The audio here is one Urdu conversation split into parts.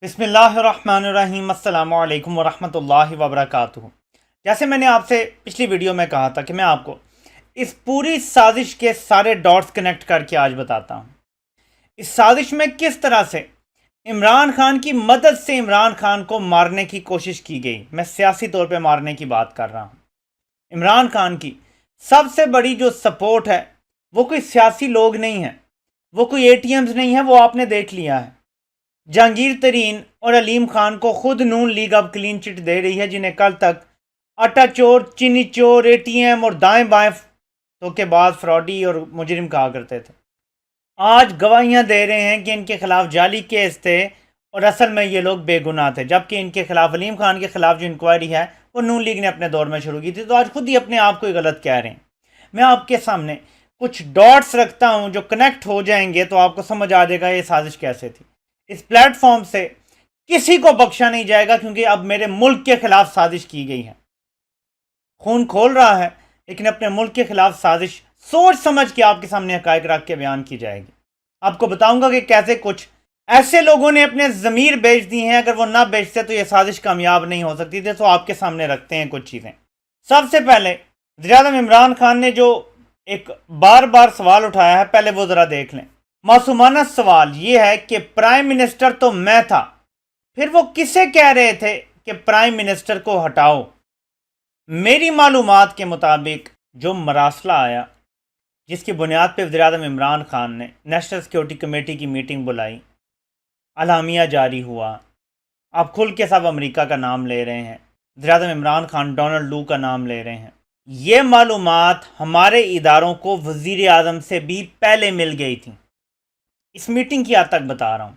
بسم اللہ الرحمن الرحیم۔ السلام علیکم ورحمۃ اللہ وبرکاتہ۔ جیسے میں نے آپ سے پچھلی ویڈیو میں کہا تھا کہ میں آپ کو اس پوری سازش کے سارے ڈاٹس کنیکٹ کر کے آج بتاتا ہوں اس سازش میں کس طرح سے عمران خان کی مدد سے عمران خان کو مارنے کی کوشش کی گئی۔ میں سیاسی طور پہ مارنے کی بات کر رہا ہوں۔ عمران خان کی سب سے بڑی جو سپورٹ ہے وہ کوئی سیاسی لوگ نہیں ہیں، وہ کوئی اے ٹی ایمز نہیں ہے، وہ آپ نے دیکھ لیا ہے۔ جہانگیر ترین اور علیم خان کو خود نون لیگ اب کلین چٹ دے رہی ہے، جنہیں کل تک آٹا چور، چینی چور، اے ٹی ایم اور دائیں بائیں کے بعد فراڈی اور مجرم کہا کرتے تھے، آج گواہیاں دے رہے ہیں کہ ان کے خلاف جعلی کیس تھے اور اصل میں یہ لوگ بے گناہ تھے، جبکہ ان کے خلاف علیم خان کے خلاف جو انکوائری ہے وہ نون لیگ نے اپنے دور میں شروع کی تھی۔ تو آج خود ہی اپنے آپ کو غلط کہہ رہے ہیں۔ میں آپ کے سامنے کچھ ڈاٹس رکھتا ہوں جو کنیکٹ ہو جائیں گے تو آپ کو سمجھ آ جائے گا یہ سازش کیسے تھی۔ اس پلیٹ فارم سے کسی کو بخشا نہیں جائے گا، کیونکہ اب میرے ملک کے خلاف سازش کی گئی ہے۔ خون کھول رہا ہے لیکن اپنے ملک کے خلاف سازش سوچ سمجھ کے آپ کے سامنے حقائق رکھ کے بیان کی جائے گی۔ آپ کو بتاؤں گا کہ کیسے کچھ ایسے لوگوں نے اپنے ضمیر بیچ دی ہیں، اگر وہ نہ بیچتے تو یہ سازش کامیاب نہیں ہو سکتی تھی۔ تو آپ کے سامنے رکھتے ہیں کچھ چیزیں۔ سب سے پہلے وزیراعظم عمران خان نے جو ایک بار بار سوال اٹھایا ہے، پہلے وہ ذرا دیکھ لیں۔ معصومانہ سوال یہ ہے کہ پرائم منسٹر تو میں تھا، پھر وہ کسے کہہ رہے تھے کہ پرائم منسٹر کو ہٹاؤ؟ میری معلومات کے مطابق جو مراسلہ آیا، جس کی بنیاد پہ وزیراعظم عمران خان نے نیشنل سیکیورٹی کمیٹی کی میٹنگ بلائی، اعلامیہ جاری ہوا، آپ کھل کے سب امریکہ کا نام لے رہے ہیں، وزیراعظم عمران خان ڈونلڈ لو کا نام لے رہے ہیں، یہ معلومات ہمارے اداروں کو وزیر اعظم سے بھی پہلے مل گئی تھیں۔ اس میٹنگ کی حد تک بتا رہا ہوں،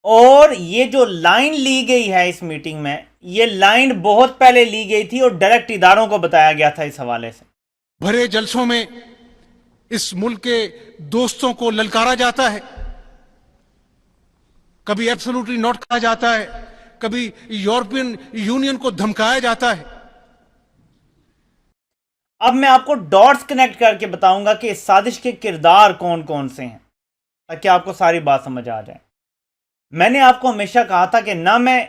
اور یہ جو لائن لی گئی ہے اس میٹنگ میں، یہ لائن بہت پہلے لی گئی تھی اور ڈائریکٹ اداروں کو بتایا گیا تھا۔ اس حوالے سے بھرے جلسوں میں اس ملک کے دوستوں کو للکارا جاتا ہے، کبھی ایبسولوٹلی ناٹ کہا جاتا ہے، کبھی یورپین یونین کو دھمکایا جاتا ہے۔ اب میں آپ کو ڈاٹس کنیکٹ کر کے بتاؤں گا کہ اس سازش کے کردار کون کون سے ہیں، تاکہ آپ کو ساری بات سمجھ آ جائے۔ میں نے آپ کو ہمیشہ کہا تھا کہ نہ میں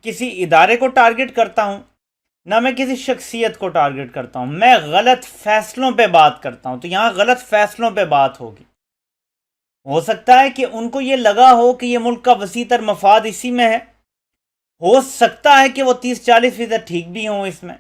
کسی ادارے کو ٹارگٹ کرتا ہوں، نہ میں کسی شخصیت کو ٹارگٹ کرتا ہوں، میں غلط فیصلوں پہ بات کرتا ہوں۔ تو یہاں غلط فیصلوں پہ بات ہوگی۔ ہو سکتا ہے کہ ان کو یہ لگا ہو کہ یہ ملک کا وسیع تر مفاد اسی میں ہے، ہو سکتا ہے کہ وہ 30-40% ٹھیک بھی ہوں اس میں،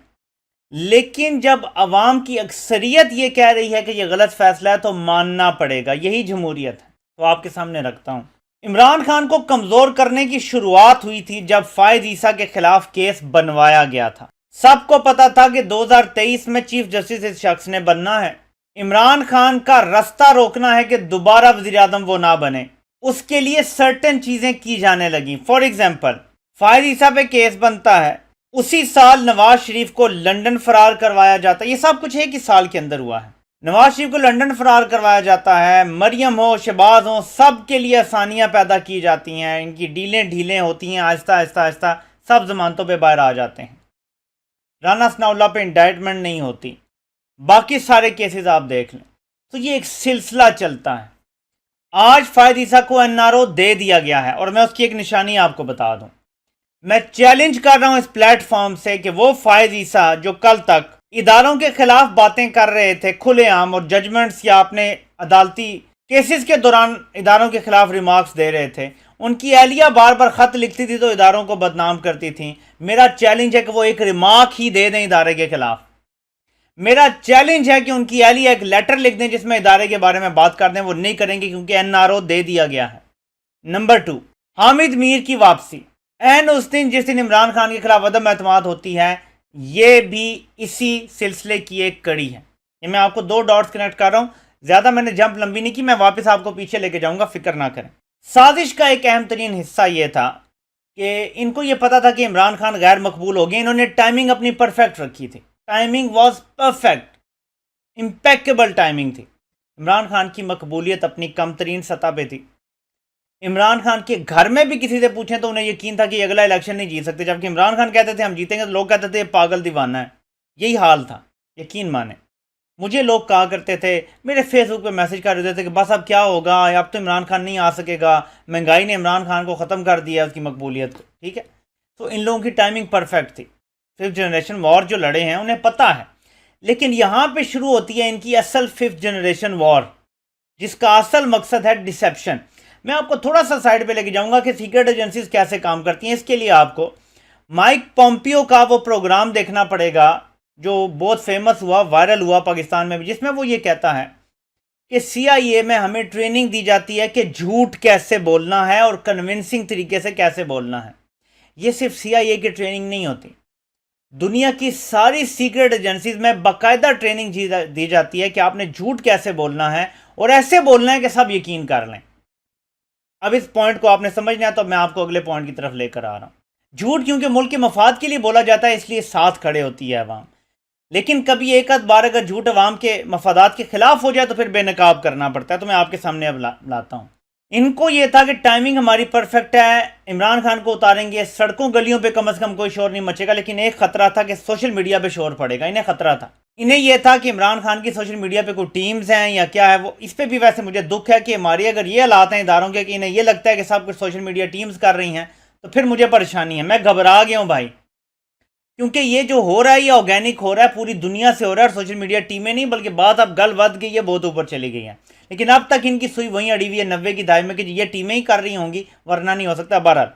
لیکن جب عوام کی اکثریت یہ کہہ رہی ہے کہ یہ غلط فیصلہ ہے تو ماننا پڑے گا۔ یہی جمہوریت ہے۔ تو آپ کے سامنے رکھتا ہوں۔ عمران خان کو کمزور کرنے کی شروعات ہوئی تھی جب فائد عیسیٰ کے خلاف کیس بنوایا گیا تھا۔ سب کو پتا تھا کہ 2023 میں چیف جسٹس اس شخص نے بننا ہے۔ عمران خان کا راستہ روکنا ہے کہ دوبارہ وزیر اعظم وہ نہ بنے، اس کے لیے سرٹن چیزیں کی جانے لگیں۔ فار ایگزامپل، فائد عیسیٰ پہ کیس بنتا ہے، اسی سال نواز شریف کو لندن فرار کروایا جاتا ہے۔ یہ سب کچھ ایک ہی سال کے اندر ہوا ہے۔ نواز شریف کو لندن فرار کروایا جاتا ہے، مریم ہو، شہباز ہو، سب کے لیے آسانیاں پیدا کی جاتی ہیں، ان کی ڈیلیں ڈھیلیں ہوتی ہیں، آہستہ آہستہ آہستہ سب ضمانتوں پہ باہر آ جاتے ہیں۔ رانا ثناء اللہ پہ انڈائٹمنٹ نہیں ہوتی، باقی سارے کیسز آپ دیکھ لیں۔ تو یہ ایک سلسلہ چلتا ہے۔ آج فائد عیسیٰ کو این آر او دے دیا گیا ہے، اور میں اس کی ایک نشانی آپ کو بتا دوں۔ میں چیلنج کر رہا ہوں اس پلیٹ فارم سے کہ وہ فائد عیسیٰ جو کل تک اداروں کے خلاف باتیں کر رہے تھے کھلے عام، اور ججمنٹس یا اپنے عدالتی کیسز کے دوران اداروں کے خلاف ریمارکس دے رہے تھے، ان کی اہلیہ بار بار خط لکھتی تھی تو اداروں کو بدنام کرتی تھیں۔ میرا چیلنج ہے کہ وہ ایک ریمارک ہی دے دیں ادارے کے خلاف۔ میرا چیلنج ہے کہ ان کی اہلیہ ایک لیٹر لکھ دیں جس میں ادارے کے بارے میں بات کر دیں۔ وہ نہیں کریں گے کیونکہ این آر او دے دیا گیا ہے۔ نمبر 2، حامد میر کی واپسی اس دن جس دن عمران خان کے خلاف عدم اعتماد ہوتی ہے، یہ بھی اسی سلسلے کی ایک کڑی ہے۔ یہ میں آپ کو 2 ڈاٹس کنیکٹ کر رہا ہوں، زیادہ میں نے جمپ لمبی نہیں کی، میں واپس آپ کو پیچھے لے کے جاؤں گا، فکر نہ کریں۔ سازش کا ایک اہم ترین حصہ یہ تھا کہ ان کو یہ پتا تھا کہ عمران خان غیر مقبول ہو گئے۔ انہوں نے ٹائمنگ اپنی پرفیکٹ رکھی تھی۔ ٹائمنگ واز پرفیکٹ، امپیکیبل ٹائمنگ تھی۔ عمران خان کی مقبولیت اپنی کم ترین سطح پہ تھی۔ عمران خان کے گھر میں بھی کسی سے پوچھیں تو انہیں یقین تھا کہ اگلا الیکشن نہیں جیت سکتے، جبکہ عمران خان کہتے تھے ہم جیتیں گے تو لوگ کہتے تھے یہ پاگل دیوانہ ہے۔ یہی حال تھا، یقین مانیں۔ مجھے لوگ کہا کرتے تھے، میرے فیس بک پہ میسج کر دیتے تھے کہ بس اب کیا ہوگا، اب تو عمران خان نہیں آ سکے گا، مہنگائی نے عمران خان کو ختم کر دیا، اس کی مقبولیت کو. ٹھیک ہے، تو ان لوگوں کی ٹائمنگ پرفیکٹ تھی. ففتھ جنریشن وار جو لڑے ہیں انہیں پتہ ہے. لیکن یہاں پہ شروع ہوتی ہے ان کی اصل ففتھ جنریشن وار، جس کا اصل مقصد ہے ڈسیپشن. میں آپ کو تھوڑا سا سائڈ پہ لے کے جاؤں گا کہ سیکرٹ ایجنسیز کیسے کام کرتی ہیں. اس کے لیے آپ کو مائک پومپیو کا وہ پروگرام دیکھنا پڑے گا جو بہت فیمس ہوا، وائرل ہوا پاکستان میں بھی، جس میں وہ یہ کہتا ہے کہ سی آئی اے میں ہمیں ٹریننگ دی جاتی ہے کہ جھوٹ کیسے بولنا ہے اور کنونسنگ طریقے سے کیسے بولنا ہے. یہ صرف سی آئی اے کی ٹریننگ نہیں ہوتی، دنیا کی ساری سیکرٹ ایجنسیز میں باقاعدہ ٹریننگ دی جاتی ہے کہ آپ نے جھوٹ کیسے بولنا ہے اور ایسے بولنا ہے کہ سب یقین کر لیں. اب اس پوائنٹ کو آپ نے سمجھنا ہے تو میں آپ کو اگلے پوائنٹ کی طرف لے کر آ رہا ہوں. جھوٹ کیونکہ ملک کے مفاد کے لیے بولا جاتا ہے، اس لیے ساتھ کھڑے ہوتی ہے عوام. لیکن کبھی ایک آدھ بار اگر جھوٹ عوام کے مفادات کے خلاف ہو جائے تو پھر بے نقاب کرنا پڑتا ہے. تو میں آپ کے سامنے اب لاتا ہوں. ان کو یہ تھا کہ ٹائمنگ ہماری پرفیکٹ ہے، عمران خان کو اتاریں گے، سڑکوں گلیوں پہ کم از کم کوئی شور نہیں مچے گا. لیکن ایک خطرہ تھا کہ سوشل میڈیا پہ شور پڑے گا. انہیں خطرہ تھا، انہیں یہ تھا کہ عمران خان کی سوشل میڈیا پہ کوئی ٹیمز ہیں یا کیا ہے. وہ اس پہ بھی ویسے مجھے دکھ ہے کہ ہماری اگر یہ حالات ہیں اداروں کے کہ انہیں یہ لگتا ہے کہ سب کچھ سوشل میڈیا ٹیمز کر رہی ہیں تو پھر مجھے پریشانی ہے. میں گھبرا گیا ہوں بھائی، کیونکہ یہ جو ہو رہا ہے یہ آرگینک ہو رہا ہے، پوری دنیا سے ہو رہا ہے، اور سوشل میڈیا ٹیمیں نہیں بلکہ بات اب گل ود گئی ہے، بہت اوپر چلی گئی ہیں. لیکن اب تک ان کی سوئی وہیں اڑی ہوئی ہے 90 کی دہائی میں کہ یہ ٹیمیں ہی کر رہی ہوں گی ورنہ نہیں ہو سکتا. بہرحال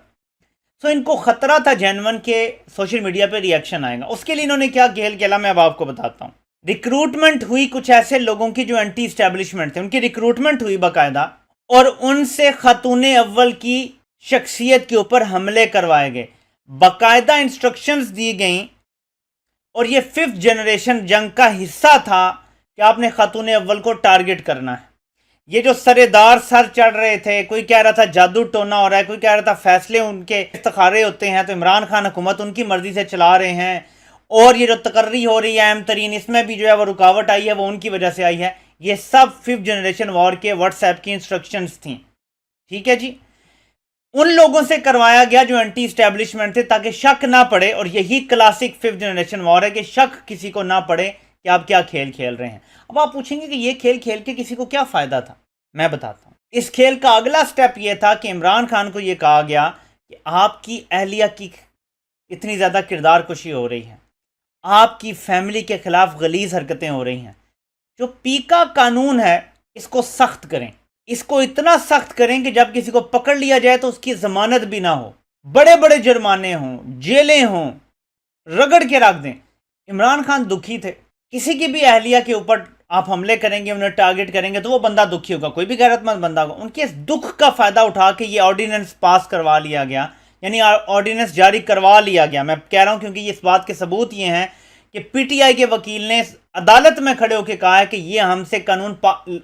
سو ان کو خطرہ تھا جینون کے سوشل میڈیا پہ ریئیکشن آئے گا. اس کے لیے انہوں نے کیا کھیل کھیلا میں اب آپ کو بتاتا ہوں. ریکروٹمنٹ ہوئی کچھ ایسے لوگوں کی جو اینٹی اسٹیبلشمنٹ تھے، ان کی ریکروٹمنٹ ہوئی باقاعدہ، اور ان سے خاتون اول کی شخصیت کے اوپر حملے کروائے گئے. باقاعدہ انسٹرکشنز دی گئیں، اور یہ ففتھ جنریشن جنگ کا حصہ تھا کہ آپ نے خاتون اول کو ٹارگٹ کرنا ہے. یہ جو سردار سر چڑھ رہے تھے، کوئی کہہ رہا تھا جادو ٹونا ہو رہا ہے، کوئی کہہ رہا تھا فیصلے ان کے استخارے ہوتے ہیں تو عمران خان حکومت ان کی مرضی سے چلا رہے ہیں، اور یہ جو تقرری ہو رہی ہے اہم ترین، اس میں بھی جو ہے وہ رکاوٹ آئی ہے وہ ان کی وجہ سے آئی ہے. یہ سب ففتھ جنریشن وار کے واٹس ایپ کی انسٹرکشنز تھیں. ٹھیک ہے جی، ان لوگوں سے کروایا گیا جو اینٹی اسٹیبلشمنٹ تھے تاکہ شک نہ پڑے. اور یہی کلاسک ففتھ جنریشن وار ہے کہ شک کسی کو نہ پڑے کہ آپ کیا کھیل کھیل رہے ہیں. اب آپ پوچھیں گے کہ یہ کھیل کھیل کے کسی کو کیا فائدہ تھا. میں بتاتا ہوں. اس کھیل کا اگلا سٹیپ یہ تھا کہ عمران خان کو یہ کہا گیا کہ آپ کی اہلیہ کی اتنی زیادہ کردار کشی ہو رہی ہے، آپ کی فیملی کے خلاف غلیظ حرکتیں ہو رہی ہیں، جو پیکا قانون ہے اس کو سخت کریں. اس کو اتنا سخت کریں کہ جب کسی کو پکڑ لیا جائے تو اس کی ضمانت بھی نہ ہو، بڑے بڑے جرمانے ہوں، جیلیں ہوں، رگڑ کے رکھ دیں. عمران خان دکھی تھے. کسی کی بھی اہلیہ کے اوپر آپ حملے کریں گے، انہیں ٹارگٹ کریں گے تو وہ بندہ دکھی ہوگا، کوئی بھی غیرت مند بندہ ہوگا. ان کے اس دکھ کا فائدہ اٹھا کے یہ آرڈیننس پاس کروا لیا گیا، یعنی آرڈیننس جاری کروا لیا گیا. میں کہہ رہا ہوں کیونکہ اس بات کے ثبوت یہ ہیں کہ پی ٹی آئی کے وکیل نے عدالت میں کھڑے ہو کے کہا ہے کہ یہ ہم سے قانون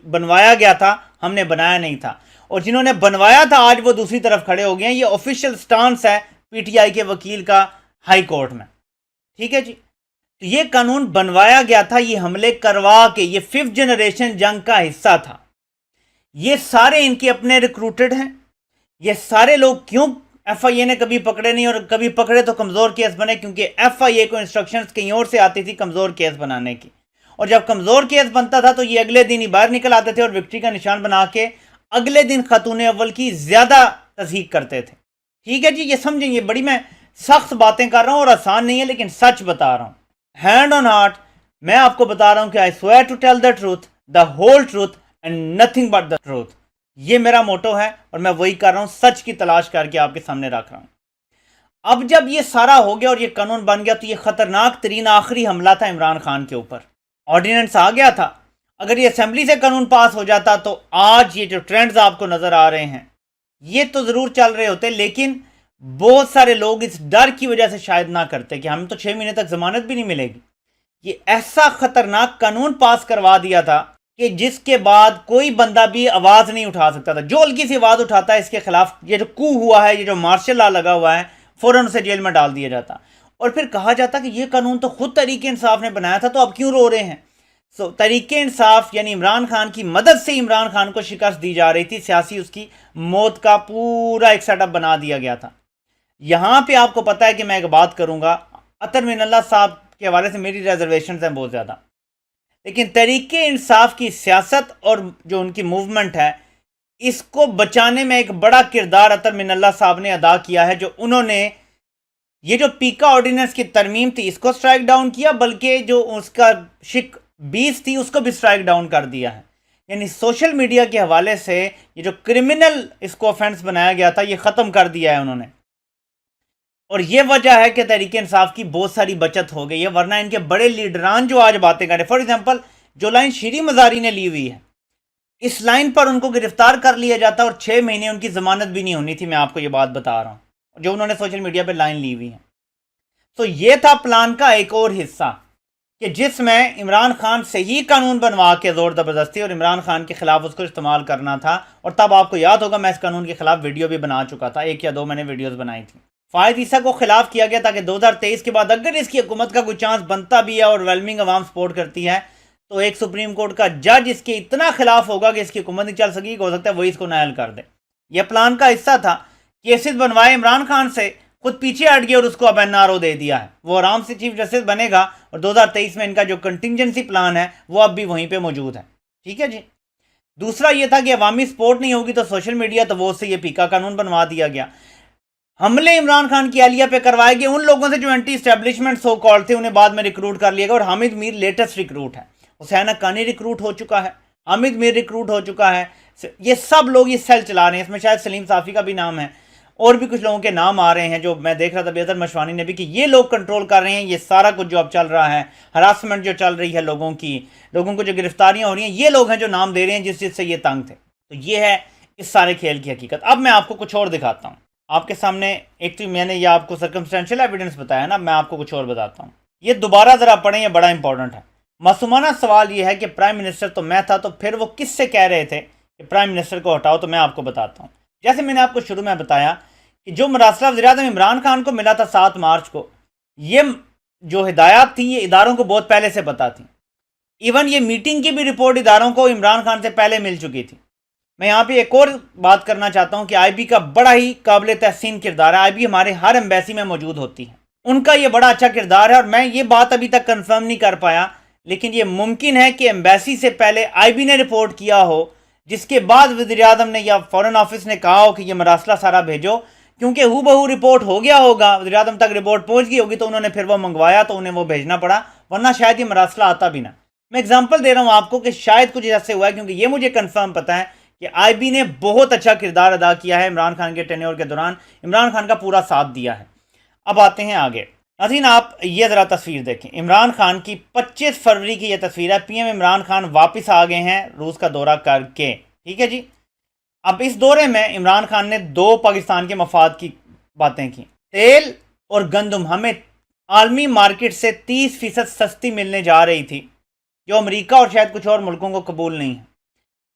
بنوایا گیا تھا، ہم نے بنایا نہیں تھا. اور جنہوں نے بنوایا تھا آج وہ دوسری طرف کھڑے ہو گئے ہیں. یہ آفیشیل سٹانس ہے پی ٹی آئی کے وکیل کا ہائی کورٹ میں. ٹھیک ہے جی، یہ قانون بنوایا گیا تھا، یہ حملے کروا کے، یہ ففتھ جنریشن جنگ کا حصہ تھا. یہ سارے ان کے اپنے ریکروٹڈ ہیں. یہ سارے لوگ کیوں ایف آئی اے نے کبھی پکڑے نہیں، اور کبھی پکڑے تو کمزور کیس بنے، کیونکہ ایف آئی اے کو انسٹرکشنز کہیں اور سے آتی تھی کمزور کیس بنانے کی. اور جب کمزور کیس بنتا تھا تو یہ اگلے دن ہی باہر نکل آتے تھے اور وکٹری کا نشان بنا کے اگلے دن خاتون اول کی زیادہ تصحیح کرتے تھے. ٹھیک ہے جی، یہ سمجھیں، یہ بڑی میں سخت باتیں کر رہا ہوں اور آسان نہیں ہے لیکن سچ بتا رہا ہوں. ہینڈ آن ہارٹ میں آپ کو بتا رہا ہوں کہ I swear to tell the truth, the whole truth and nothing but the truth. یہ میرا موٹو ہے اور میں وہی کر رہا ہوں، سچ کی تلاش کر کے آپ کے سامنے رکھ رہا ہوں. اب جب یہ سارا ہو گیا اور یہ قانون بن گیا تو یہ خطرناک ترین آخری حملہ تھا عمران خان کے اوپر. آرڈیننس آ گیا تھا، اگر یہ اسمبلی سے قانون پاس ہو جاتا تو آج یہ جو ٹرینڈز آپ کو نظر آ رہے ہیں یہ تو ضرور چل رہے ہوتے، لیکن بہت سارے لوگ اس ڈر کی وجہ سے شاید نہ کرتے کہ ہم تو 6 مہینے تک ضمانت بھی نہیں ملے گی. یہ ایسا خطرناک قانون پاس کروا دیا تھا کہ جس کے بعد کوئی بندہ بھی آواز نہیں اٹھا سکتا تھا. جو ہلکی سی آواز اٹھاتا ہے اس کے خلاف، یہ جو کو ہوا ہے، یہ جو مارشل لا لگا ہوا ہے، فوراً اسے جیل میں ڈال دیا جاتا. اور پھر کہا جاتا کہ یہ قانون تو خود تحریک انصاف نے بنایا تھا تو اب کیوں رو رہے ہیں. تحریک انصاف یعنی عمران خان کی مدد سے عمران خان کو شکست دی جا رہی تھی، سیاسی اس کی موت کا پورا ایک سیٹ اپ بنا دیا گیا تھا. یہاں پہ آپ کو پتا ہے کہ میں ایک بات کروں گا، اطہر من اللہ صاحب کے حوالے سے میری ریزرویشنز ہیں بہت زیادہ، لیکن تحریک انصاف کی سیاست اور جو ان کی موومنٹ ہے اس کو بچانے میں ایک بڑا کردار عطر من اللہ صاحب نے ادا کیا ہے، جو انہوں نے یہ جو پیکا آرڈیننس کی ترمیم تھی اس کو سٹرائک ڈاؤن کیا، بلکہ جو اس کا شک 20 تھی اس کو بھی سٹرائک ڈاؤن کر دیا ہے۔ یعنی سوشل میڈیا کے حوالے سے یہ جو کرمنل اس کو آفینس بنایا گیا تھا یہ ختم کر دیا ہے انہوں نے، اور یہ وجہ ہے کہ تحریک انصاف کی بہت ساری بچت ہو گئی ہے، ورنہ ان کے بڑے لیڈران جو آج باتیں کریں، فار ایگزامپل جو لائن شیریں مزاری نے لی ہوئی ہے، اس لائن پر ان کو گرفتار کر لیا جاتا اور 6 مہینے ان کی ضمانت بھی نہیں ہونی تھی، میں آپ کو یہ بات بتا رہا ہوں جو انہوں نے سوشل میڈیا پہ لائن لی ہوئی ہے۔ تو یہ تھا پلان کا ایک اور حصہ کہ جس میں عمران خان سے ہی قانون بنوا کے زور زبردستی اور عمران خان کے خلاف اس کو استعمال کرنا تھا، اور تب آپ کو یاد ہوگا میں اس قانون کے خلاف ویڈیو بھی بنا چکا تھا، 1 یا 2 میں نے ویڈیوز بنائی تھی۔ فائد عیسیٰ کو خلاف کیا گیا تاکہ 2023 کے بعد اگر اس کی حکومت کا کوئی چانس بنتا بھی ہے اور ویلمنگ عوام سپورٹ کرتی ہے تو ایک سپریم کورٹ کا جج اس کے اتنا خلاف ہوگا کہ اس کی حکومت نہیں چل سکی، ہو سکتا ہے وہی اس کو نائل کر دے۔ یہ پلان کا حصہ تھا، کیسز بنوائے عمران خان سے، خود پیچھے ہٹ گیا اور اس کو اب این آر او دے دیا ہے، وہ آرام سے چیف جسٹس بنے گا، اور 2023 میں ان کا جو کنٹینجنسی پلان ہے وہ اب بھی وہیں پہ موجود ہے۔ ٹھیک ہے جی۔ دوسرا یہ تھا کہ عوامی سپورٹ نہیں ہوگی تو سوشل میڈیا تو وہ سے یہ پیکا قانون بنوا دیا گیا۔ حملے عمران خان کی اہلیہ پہ کروائے گئے، ان لوگوں سے جو اینٹی اسٹیبلشمنٹ سو کال تھے انہیں بعد میں ریکروٹ کر لیا گیا، اور حامد میر لیٹسٹ ریکروٹ ہے، حسین حقانی ریکروٹ ہو چکا ہے، حامد میر ریکروٹ ہو چکا ہے، یہ سب لوگ یہ سیل چلا رہے ہیں، اس میں شاید سلیم صافی کا بھی نام ہے، اور بھی کچھ لوگوں کے نام آ رہے ہیں جو میں دیکھ رہا تھا بیدر مشوانی نے بھی، کہ یہ لوگ کنٹرول کر رہے ہیں یہ سارا کچھ جو اب چل رہا ہے، ہراسمنٹ جو چل رہی ہے لوگوں کو جو گرفتاریاں ہو رہی ہیں، یہ لوگ ہیں جو نام دے رہے ہیں جس چیز سے یہ تنگ تھے۔ تو یہ ہے اس سارے کھیل کی حقیقت۔ اب میں آپ کو کچھ اور دکھاتا ہوں، آپ کے سامنے ایک تو میں نے یہ آپ کو سرکمسٹینشل ایویڈنس بتایا نا، میں آپ کو کچھ اور بتاتا ہوں، یہ دوبارہ ذرا پڑھیں، یہ بڑا امپورٹنٹ ہے۔ معصومانہ سوال یہ ہے کہ پرائم منسٹر تو میں تھا، تو پھر وہ کس سے کہہ رہے تھے کہ پرائم منسٹر کو ہٹاؤ؟ تو میں آپ کو بتاتا ہوں۔ جیسے میں نے آپ کو شروع میں بتایا کہ جو مراسلہ وزیراعظم عمران خان کو ملا تھا 7 مارچ کو، یہ جو ہدایات تھیں یہ اداروں کو بہت پہلے سے پتا تھیں، ایون یہ میٹنگ کی بھی رپورٹ اداروں کو عمران خان سے پہلے مل چکی تھی۔ میں یہاں پہ ایک اور بات کرنا چاہتا ہوں کہ آئی بی کا بڑا ہی قابل تحسین کردار ہے، آئی بی ہمارے ہر ایمبیسی میں موجود ہوتی ہے، ان کا یہ بڑا اچھا کردار ہے، اور میں یہ بات ابھی تک کنفرم نہیں کر پایا، لیکن یہ ممکن ہے کہ ایمبیسی سے پہلے آئی بی نے رپورٹ کیا ہو، جس کے بعد وزیر اعظم نے یا فورن آفس نے کہا ہو کہ یہ مراسلہ سارا بھیجو، کیونکہ ہو بہو رپورٹ ہو گیا ہوگا، وزیر اعظم تک رپورٹ پہنچ گئی ہوگی تو انہوں نے پھر وہ منگوایا تو انہیں وہ بھیجنا پڑا، ورنہ شاید یہ مراسلہ آتا بھی نہ۔ میں اگزامپل دے رہا ہوں آپ کو کہ شاید کچھ ایسے ہوا ہے، کیونکہ یہ مجھے کنفرم پتہ ہے کہ آئی بی نے بہت اچھا کردار ادا کیا ہے عمران خان کے ٹینیور کے دوران، عمران خان کا پورا ساتھ دیا ہے۔ اب آتے ہیں آگے، ناظرین آپ یہ ذرا تصویر دیکھیں، عمران خان کی 25 فروری کی یہ تصویر ہے، پی ایم عمران خان واپس آ گئے ہیں روس کا دورہ کر کے۔ ٹھیک ہے جی۔ اب اس دورے میں عمران خان نے 2 پاکستان کے مفاد کی باتیں کی، تیل اور گندم ہمیں عالمی مارکیٹ سے 30% سستی ملنے جا رہی تھی، جو امریکہ اور شاید کچھ اور ملکوں کو قبول نہیں ہے۔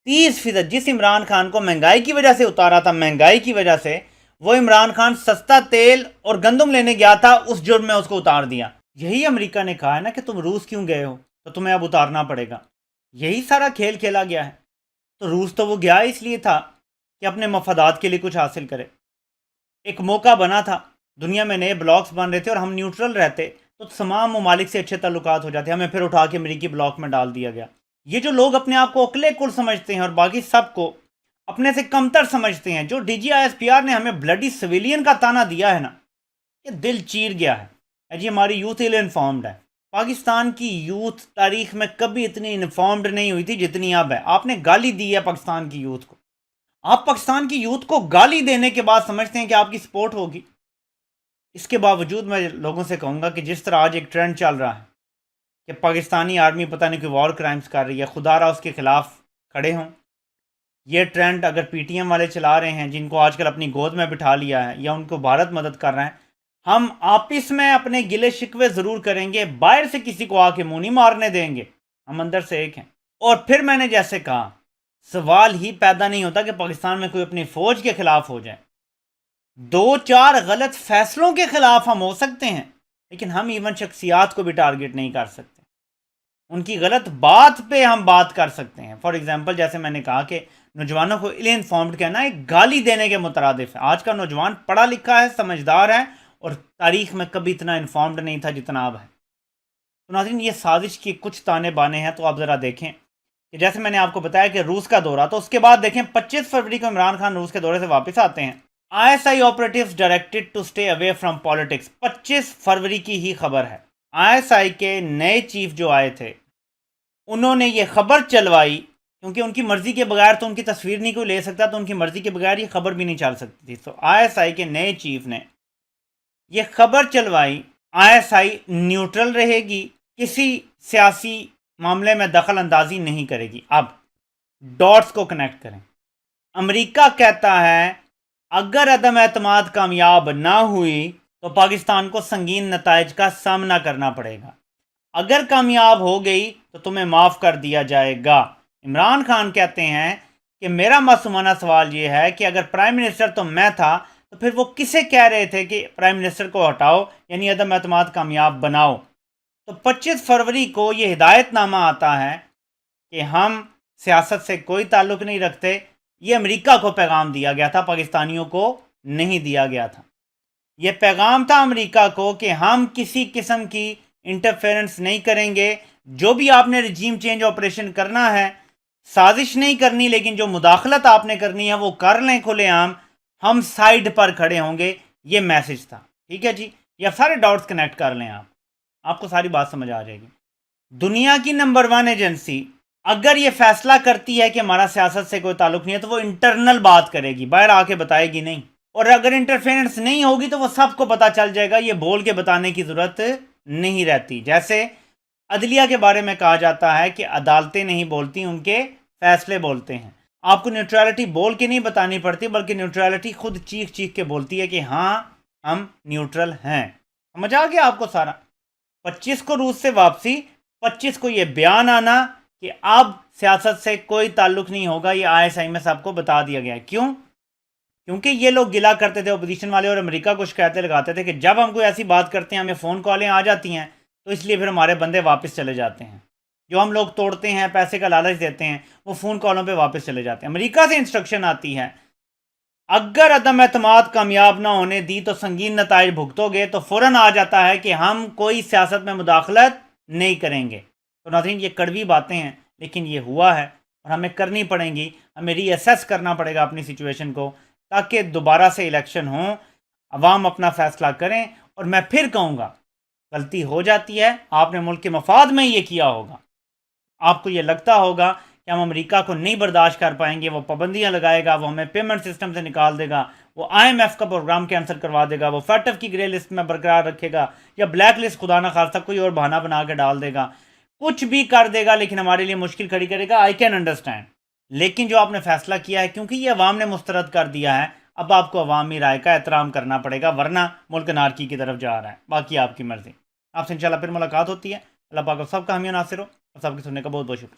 30%، جس عمران خان کو مہنگائی کی وجہ سے اتارا تھا، مہنگائی کی وجہ سے وہ عمران خان سستا تیل اور گندم لینے گیا تھا، اس جرم میں اس کو اتار دیا۔ یہی امریکہ نے کہا ہے نا کہ تم روس کیوں گئے ہو تو تمہیں اب اتارنا پڑے گا، یہی سارا کھیل کھیلا گیا ہے۔ تو روس تو وہ گیا اس لیے تھا کہ اپنے مفادات کے لیے کچھ حاصل کرے، ایک موقع بنا تھا، دنیا میں نئے بلاکس بن رہے تھے اور ہم نیوٹرل رہتے تو تمام ممالک سے اچھے تعلقات ہو جاتے، ہمیں پھر اٹھا کے امریکی بلاک میں ڈال دیا گیا۔ یہ جو لوگ اپنے آپ کو اکلے کل سمجھتے ہیں اور باقی سب کو اپنے سے کمتر سمجھتے ہیں، جو D G I S P R نے ہمیں بلڈی سویلین کا تانا دیا ہے نا، یہ دل چیر گیا ہے جی۔ ہماری یوتھ ایل انفارمڈ ہے، پاکستان کی یوتھ تاریخ میں کبھی اتنی انفارمڈ نہیں ہوئی تھی جتنی اب ہے۔ آپ نے گالی دی ہے پاکستان کی یوتھ کو، آپ پاکستان کی یوتھ کو گالی دینے کے بعد سمجھتے ہیں کہ آپ کی سپورٹ ہوگی۔ اس کے باوجود میں لوگوں سے کہوں گا کہ جس طرح آج ایک ٹرینڈ چل رہا ہے کہ پاکستانی آرمی پتہ نہیں کوئی وار کرائمز کر رہی ہے، خدا را اس کے خلاف کھڑے ہوں، یہ ٹرینڈ اگر پی ٹی ایم والے چلا رہے ہیں جن کو آج کل اپنی گود میں بٹھا لیا ہے، یا ان کو بھارت مدد کر رہے ہیں، ہم آپس میں اپنے گلے شکوے ضرور کریں گے، باہر سے کسی کو آ کے منہ نہیں مارنے دیں گے، ہم اندر سے ایک ہیں۔ اور پھر میں نے جیسے کہا، سوال ہی پیدا نہیں ہوتا کہ پاکستان میں کوئی اپنی فوج کے خلاف ہو جائے، 2-4 غلط فیصلوں کے خلاف ہم ہو سکتے ہیں، لیکن ہم ایون شخصیات کو بھی ٹارگٹ نہیں کر سکتے، ان کی غلط بات پہ ہم بات کر سکتے ہیں۔ فار ایگزامپل جیسے میں نے کہا کہ نوجوانوں کو ایل انفارمڈ کہنا ایک گالی دینے کے مترادف ہے۔ آج کا نوجوان پڑھا لکھا ہے، سمجھدار ہے، اور تاریخ میں کبھی اتنا انفارمڈ نہیں تھا جتنا اب ہے۔ تو ناظرین یہ سازش کی کچھ تانے بانے ہیں، تو آپ ذرا دیکھیں کہ جیسے میں نے آپ کو بتایا کہ روس کا دورہ، تو اس کے بعد دیکھیں 25 فروری کو عمران خان روس کے دورے سے واپس آتے ہیں. ISI operatives directed to stay away from politics. 25 فروری کی ہی خبر ہے. ISI کے نئے چیف جو آئے تھے انہوں نے یہ خبر چلوائی، کیونکہ ان کی مرضی کے بغیر تو ان کی تصویر نہیں کوئی لے سکتا، تو ان کی مرضی کے بغیر یہ خبر بھی نہیں چل سکتی تھی. تو ISI کے نئے چیف نے یہ خبر چلوائی ISI نیوٹرل رہے گی، کسی سیاسی معاملے میں دخل اندازی نہیں کرے گی. اب ڈاٹس کو کنیکٹ کریں. امریکہ کہتا ہے اگر عدم اعتماد کامیاب نہ ہوئی تو پاکستان کو سنگین نتائج کا سامنا کرنا پڑے گا، اگر کامیاب ہو گئی تو تمہیں معاف کر دیا جائے گا. عمران خان کہتے ہیں کہ میرا معصومانہ سوال یہ ہے کہ اگر پرائم منسٹر تو میں تھا تو پھر وہ کسے کہہ رہے تھے کہ پرائم منسٹر کو ہٹاؤ، یعنی عدم اعتماد کامیاب بناؤ. تو 25 فروری کو یہ ہدایت نامہ آتا ہے کہ ہم سیاست سے کوئی تعلق نہیں رکھتے. یہ امریکہ کو پیغام دیا گیا تھا، پاکستانیوں کو نہیں دیا گیا تھا. یہ پیغام تھا امریکہ کو کہ ہم کسی قسم کی انٹرفیرنس نہیں کریں گے. جو بھی آپ نے رجیم چینج آپریشن کرنا ہے، سازش نہیں کرنی، لیکن جو مداخلت آپ نے کرنی ہے وہ کر لیں کھلے عام، ہم سائیڈ پر کھڑے ہوں گے. یہ میسج تھا. ٹھیک ہے جی، یہ سارے ڈاٹس کنیکٹ کر لیں، آپ کو ساری بات سمجھ آ جائے گی. دنیا کی نمبر 1 ایجنسی اگر یہ فیصلہ کرتی ہے کہ ہمارا سیاست سے کوئی تعلق نہیں ہے تو وہ انٹرنل بات کرے گی، باہر آ کے بتائے گی نہیں. اور اگر انٹرفیرنس نہیں ہوگی تو وہ سب کو پتہ چل جائے گا، یہ بول کے بتانے کی ضرورت نہیں رہتی. جیسے عدلیہ کے بارے میں کہا جاتا ہے کہ عدالتیں نہیں بولتی، ان کے فیصلے بولتے ہیں. آپ کو نیوٹرالٹی بول کے نہیں بتانی پڑتی، بلکہ نیوٹرالٹی خود چیخ چیخ کے بولتی ہے کہ ہاں ہم نیوٹرل ہیں. سمجھ آ گیا آپ کو سارا. 25 کو روس سے واپسی، 25 کو یہ بیان آنا کہ اب سیاست سے کوئی تعلق نہیں ہوگا. یہ ISI میں سب کو بتا دیا گیا. کیوں؟ کیونکہ یہ لوگ گلا کرتے تھے اپوزیشن والے، اور امریکہ کو شکایتیں لگاتے تھے کہ جب ہم کوئی ایسی بات کرتے ہیں ہمیں فون کالیں آ جاتی ہیں، تو اس لیے پھر ہمارے بندے واپس چلے جاتے ہیں. جو ہم لوگ توڑتے ہیں، پیسے کا لالچ دیتے ہیں، وہ فون کالوں پہ واپس چلے جاتے ہیں. امریکہ سے انسٹرکشن آتی ہے اگر عدم اعتماد کامیاب نہ ہونے دی تو سنگین نتائج بھگتو گے، تو فوراً آ جاتا ہے کہ ہم کوئی سیاست میں مداخلت نہیں کریں گے. تو ناظرین یہ کڑوی باتیں ہیں، لیکن یہ ہوا ہے اور ہمیں کرنی پڑیں گی. ہمیں ری ایسیس کرنا پڑے گا اپنی سچویشن کو، تاکہ دوبارہ سے الیکشن ہوں، عوام اپنا فیصلہ کریں. اور میں پھر کہوں گا غلطی ہو جاتی ہے، آپ نے ملک کے مفاد میں یہ کیا ہوگا. آپ کو یہ لگتا ہوگا کہ ہم امریکہ کو نہیں برداشت کر پائیں گے، وہ پابندیاں لگائے گا، وہ ہمیں پیمنٹ سسٹم سے نکال دے گا، وہ IMF کا پروگرام کینسل کروا دے گا، وہ FATF کی گرے لسٹ میں برقرار رکھے گا، یا بلیک لسٹ خدا نہ خواستہ کوئی اور بہانہ بنا کے ڈال دے گا، کچھ بھی کر دے گا، لیکن ہمارے لیے مشکل کھڑی کرے گا. I can understand. لیکن جو آپ نے فیصلہ کیا ہے، کیونکہ یہ عوام نے مسترد کر دیا ہے، اب آپ کو عوامی رائے کا احترام کرنا پڑے گا، ورنہ ملک نارکی کی طرف جا رہا ہے. باقی آپ کی مرضی. آپ سے انشاءاللہ پھر ملاقات ہوتی ہے. اللہ پاک آپ سب کا حامی و ناصر ہو، اور سب کے سننے کا بہت بہت شکریہ.